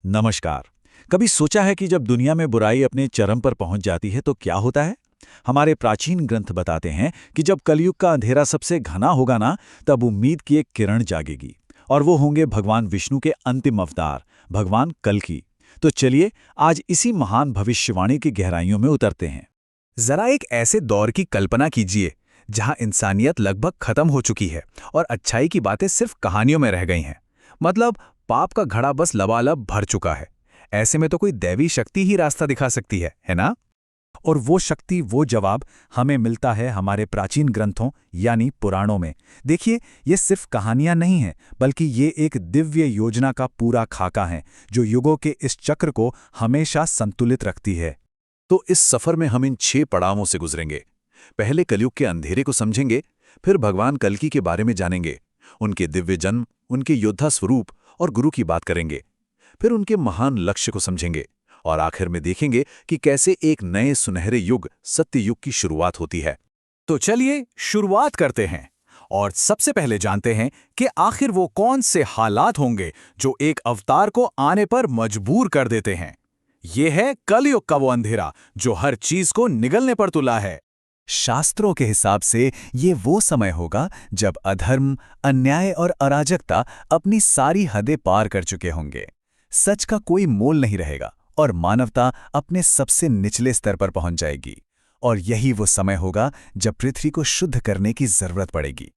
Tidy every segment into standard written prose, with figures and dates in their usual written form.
नमस्कार। कभी सोचा है कि जब दुनिया में बुराई अपने चरम पर पहुंच जाती है तो क्या होता है? हमारे प्राचीन ग्रंथ बताते हैं कि जब कलयुग का अंधेरा सबसे घना होगा ना, तब उम्मीद की एक किरण जागेगी। और वो होंगे भगवान विष्णु के अंतिम अवतार, भगवान कल्कि। तो चलिए आज इसी महान भविष्यवाणी की गहराइयों में उतरते हैं। जरा एक ऐसे दौर की कल्पना कीजिए जहां इंसानियत लगभग खत्म हो चुकी है और अच्छाई की बातें सिर्फ कहानियों में रह गई हैं। मतलब पाप का घड़ा बस लबालब भर चुका है। ऐसे में तो कोई दैवी शक्ति ही रास्ता दिखा सकती है ना? और वो शक्ति, वो जवाब हमें मिलता है हमारे प्राचीन ग्रंथों यानी पुराणों में। देखिए, ये सिर्फ कहानियां नहीं हैं, बल्कि ये एक दिव्य योजना का पूरा खाका है जो युगों के इस चक्र को हमेशा संतुलित रखती है। तो इस सफर में हम इन 6 पड़ावों से गुजरेंगे। पहले कलयुग के अंधेरे को समझेंगे, फिर भगवान कल्कि के बारे में जानेंगे, उनके दिव्य जन्म, उनके योद्धा स्वरूप और गुरु की बात करेंगे, फिर उनके महान लक्ष्य को समझेंगे और आखिर में देखेंगे कि कैसे एक नए सुनहरे युग, सत्य युग की शुरुआत होती है। तो चलिए शुरुआत करते हैं और सबसे पहले जानते हैं कि आखिर वो कौन से हालात होंगे जो एक अवतार को आने पर मजबूर कर देते हैं। ये है कलयुग का वो अंधेरा जो हर चीज को निगलने पर तुला है। शास्त्रों के हिसाब से ये वो समय होगा जब अधर्म, अन्याय और अराजकता अपनी सारी हदें पार कर चुके होंगे। सच का कोई मोल नहीं रहेगा और मानवता अपने सबसे निचले स्तर पर पहुंच जाएगी। और यही वो समय होगा जब पृथ्वी को शुद्ध करने की जरूरत पड़ेगी।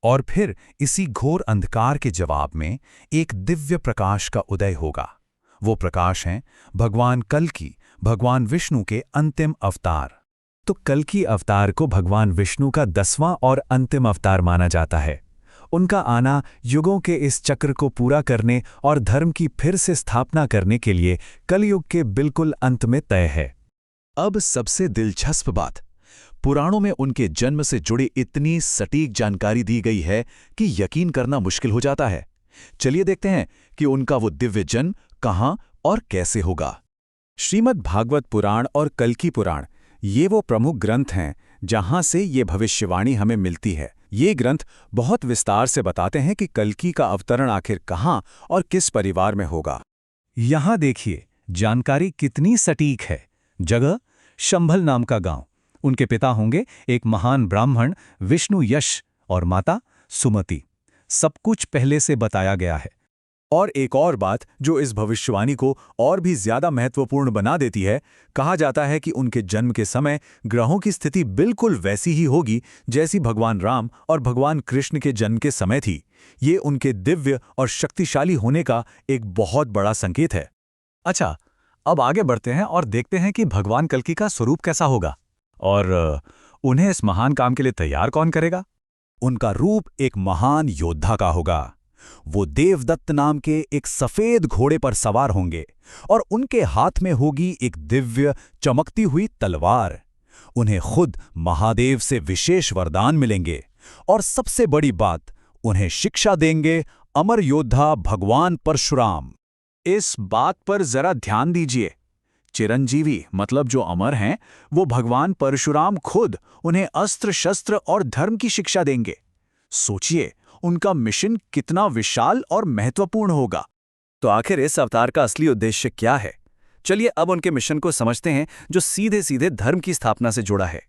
और फिर इसी घोर अंधकार के जवाब में एक दिव्य प्रकाश का उदय होगा। वो प्रकाश हैं भगवान कल्कि, भगवान विष्णु के अंतिम अवतार। तो कल्कि अवतार को भगवान विष्णु का 10वां और अंतिम अवतार माना जाता है। उनका आना युगों के इस चक्र को पूरा करने और धर्म की फिर से स्थापना करने के लिए कलयुग के बिल्कुल अंत में तय है। अब सबसे दिलचस्प बात, पुराणों में उनके जन्म से जुड़ी इतनी सटीक जानकारी दी गई है कि यकीन करना मुश्किल हो जाता है। चलिए देखते हैं कि उनका वो दिव्य जन्म कहाँ और कैसे होगा। श्रीमद् भागवत पुराण और कल्कि पुराण, ये वो प्रमुख ग्रंथ हैं जहां से ये भविष्यवाणी हमें मिलती है। ये ग्रंथ बहुत विस्तार से बताते हैं कि कल्कि का अवतरण आखिर कहां और किस परिवार में होगा। यहां देखिए जानकारी कितनी सटीक है। जगह शंभल नाम का गांव। उनके पिता होंगे एक महान ब्राह्मण विष्णु यश और माता सुमति। सब कुछ पहले से बताया गया है। और एक और बात जो इस भविष्यवाणी को और भी ज्यादा महत्वपूर्ण बना देती है, कहा जाता है कि उनके जन्म के समय ग्रहों की स्थिति बिल्कुल वैसी ही होगी जैसी भगवान राम और भगवान कृष्ण के जन्म के समय थी। ये उनके दिव्य और शक्तिशाली होने का एक बहुत बड़ा संकेत है। अच्छा, अब आगे बढ़ते हैं और देखते हैं कि भगवान कल्कि का स्वरूप कैसा होगा और उन्हें इस महान काम के लिए तैयार कौन करेगा। उनका रूप एक महान योद्धा का होगा। वो देवदत्त नाम के एक सफेद घोड़े पर सवार होंगे और उनके हाथ में होगी एक दिव्य चमकती हुई तलवार। उन्हें खुद महादेव से विशेष वरदान मिलेंगे और सबसे बड़ी बात, उन्हें शिक्षा देंगे अमर योद्धा भगवान परशुराम। इस बात पर जरा ध्यान दीजिए। चिरंजीवी मतलब जो अमर हैं, वो भगवान परशुराम खुद उन्हें अस्त्र शस्त्र और धर्म की शिक्षा देंगे। सोचिए उनका मिशन कितना विशाल और महत्वपूर्ण होगा। तो आखिर इस अवतार का असली उद्देश्य क्या है? चलिए अब उनके मिशन को समझते हैं जो सीधे सीधे धर्म की स्थापना से जुड़ा है।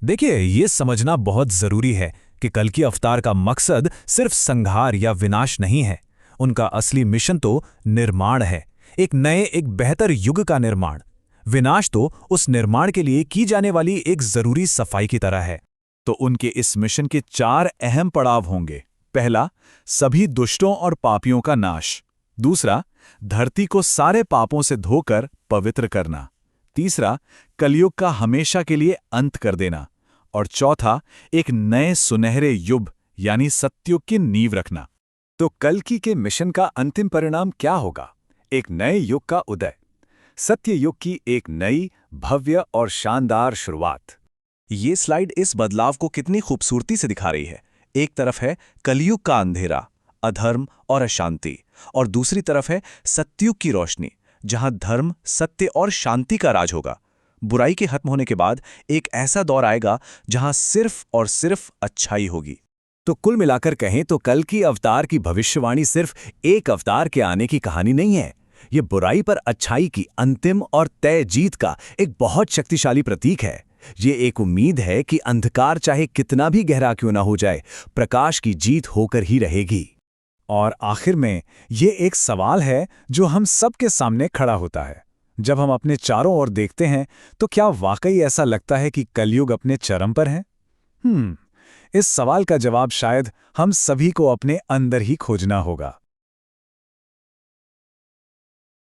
देखिए, ये समझना बहुत जरूरी है कि कल्कि अवतार का मकसद सिर्फ संहार या विनाश नहीं है। उनका असली मिशन तो निर्माण है, एक नए, एक बेहतर युग का निर्माण। विनाश तो उस निर्माण के लिए की जाने वाली एक जरूरी सफाई की तरह है। तो उनके इस मिशन के 4 अहम पड़ाव होंगे। पहला, सभी दुष्टों और पापियों का नाश। दूसरा, धरती को सारे पापों से धोकर पवित्र करना। तीसरा, कलयुग का हमेशा के लिए अंत कर देना। और चौथा, एक नए सुनहरे युग यानी सत्युग की नींव रखना। तो कल्कि के मिशन का अंतिम परिणाम क्या होगा? एक नए युग का उदय, सत्य युग की एक नई, भव्य और शानदार शुरुआत। ये स्लाइड इस बदलाव को कितनी खूबसूरती से दिखा रही है। एक तरफ है कलयुग का अंधेरा, अधर्म और अशांति, और दूसरी तरफ है सत्युग की रोशनी, जहां धर्म, सत्य और शांति का राज होगा। बुराई के खत्म होने के बाद एक ऐसा दौर आएगा जहां सिर्फ और सिर्फ अच्छाई होगी। तो कुल मिलाकर कहें तो कल्कि अवतार की भविष्यवाणी सिर्फ एक अवतार के आने की कहानी नहीं है, ये बुराई पर अच्छाई की अंतिम और तय जीत का एक बहुत शक्तिशाली प्रतीक है। ये एक उम्मीद है कि अंधकार चाहे कितना भी गहरा क्यों ना हो जाए, प्रकाश की जीत होकर ही रहेगी। और आखिर में ये एक सवाल है जो हम सबके सामने खड़ा होता है। जब हम अपने चारों ओर देखते हैं तो क्या वाकई ऐसा लगता है कि कलयुग अपने चरम पर है? इस सवाल का जवाब शायद हम सभी को अपने अंदर ही खोजना होगा।